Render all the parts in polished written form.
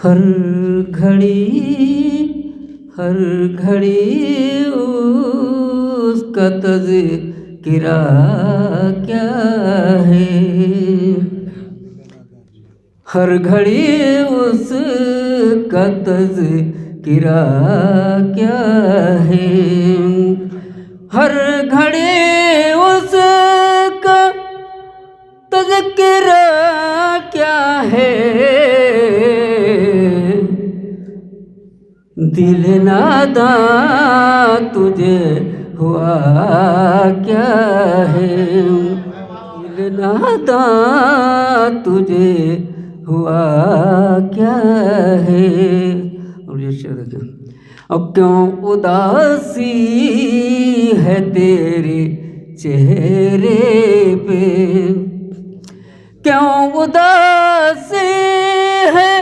ہر گھڑی اس کا تذکرہ کیا ہے، ہر گھڑی اس کا تذکرہ کیا ہے، ہر گھڑی اس کا تذکرہ کیا ہے، دل ناداں تجھے ہوا کیا ہے، دل ناداں تجھے ہوا کیا ہے۔ اور یہ شعر دیکھیں، اب کیوں اداسی ہے تیرے چہرے پہ، کیوں اداسی ہے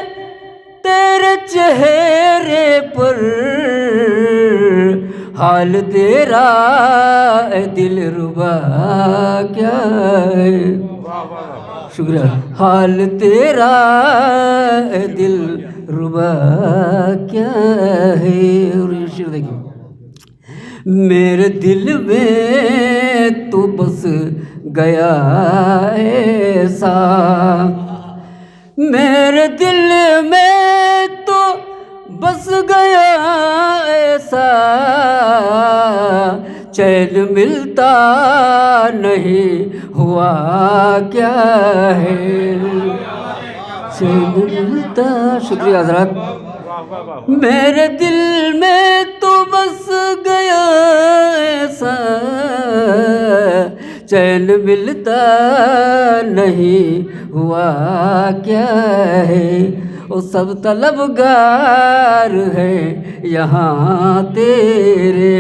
تیرے چہرے پر، حال تیرا اے دلربا کیا ہے، شکریہ، حال تیرا اے دلربا کیا ہے۔ اور یہ شعر دیکھیں، میرے دل میں تو بس گیا ایسا، میرے دل میں تو بس گیا ایسا، چین ملتا نہیں ہوا کیا ہے، چین ملتا، شکریہ حضرات، میرے دل میں تو بس گیا ایسا، چین ملتا نہیں ہوا کیا ہے، وہ سب طلبگار ہیں یہاں تیرے،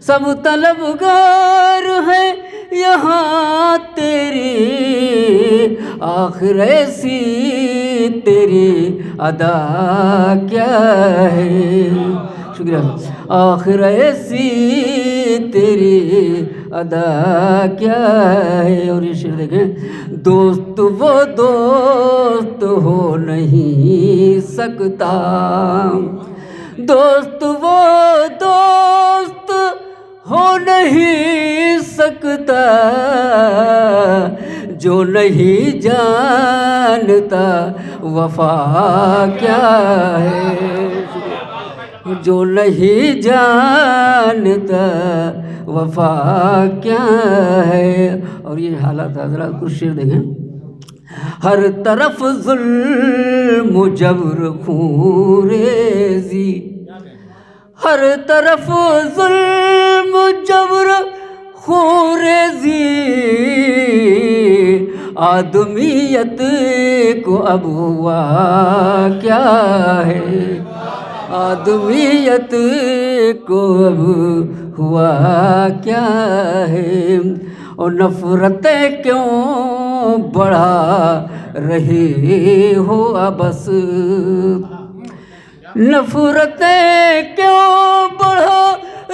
سب طلبگار ہیں یہاں تیری، آخر ایسی تیری ادا کیا ہے، شکریہ، آخر ایسی تیری ادا کیا ہے۔ اور یہ شعر دیکھیں، دوست وہ دوست ہو نہیں سکتا، دوست وہ دوست ہو نہیں سکتا، جو نہیں جانتا وفا کیا ہے، جو نہیں جانتا وفا کیا ہے۔ اور یہ حالات حضرات کچھ شعر دیکھیں، ہر طرف ظلم و جبر خون ریزی، ہر طرف ظلم و جبر خون ریزی، آدمیت کو اب ہوا کیا ہے، آدمیت کو اب ہوا کیا ہے، اور نفرتیں کیوں بڑھا رہی ہو بس، نفرتیں کیوں بڑھا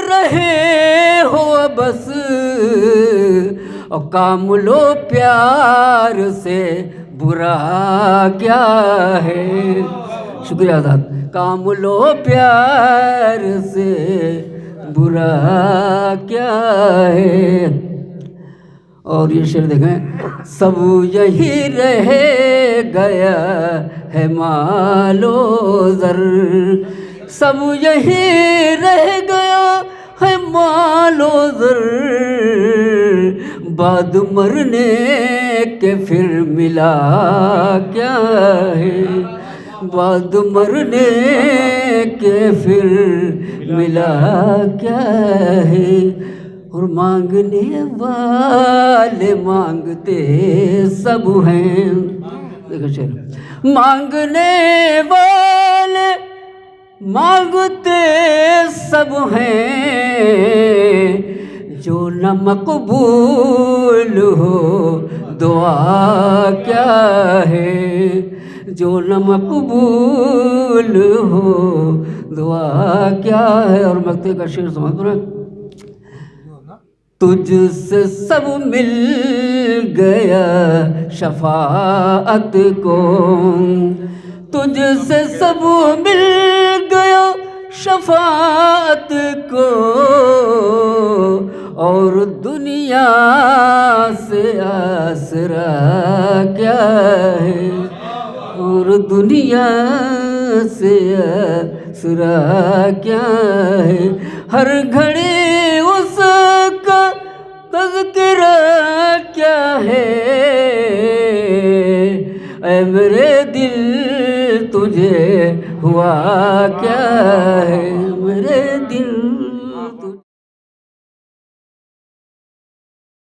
رہے ہو بس، اور کام لو پیار سے برا کیا ہے، شکریہ آزاد، کام لو پیار سے برا کیا ہے۔ اور یہ شعر دیکھیں، سب یہی رہ گیا ہے مال و زر، سب یہی رہ گیا ہے مال و زر، بعد مرنے کے پھر ملا کیا ہے، بعد مرنے کے پھر ملا کیا ہے، اور مانگنے والے مانگتے سب ہیں، دیکھو شعر، مانگنے والے مانگتے سب ہیں، جو نہ مقبول ہو دعا کیا ہے، جو نہ مقبول ہو دعا کیا ہے۔ اور مقطع کا شعر سمجھ رہے، تجھ سے سب مل گیا شفاعت کو، تجھ سے سب مل گیا شفاعت کو، اور دنیا سے آسرا کیا ہے، اور دنیا سے آسرا کیا ہے، ہر گھڑی اس کا تذکرہ کیا ہے، اے میرے دل تجھے ہوا کیا ہے۔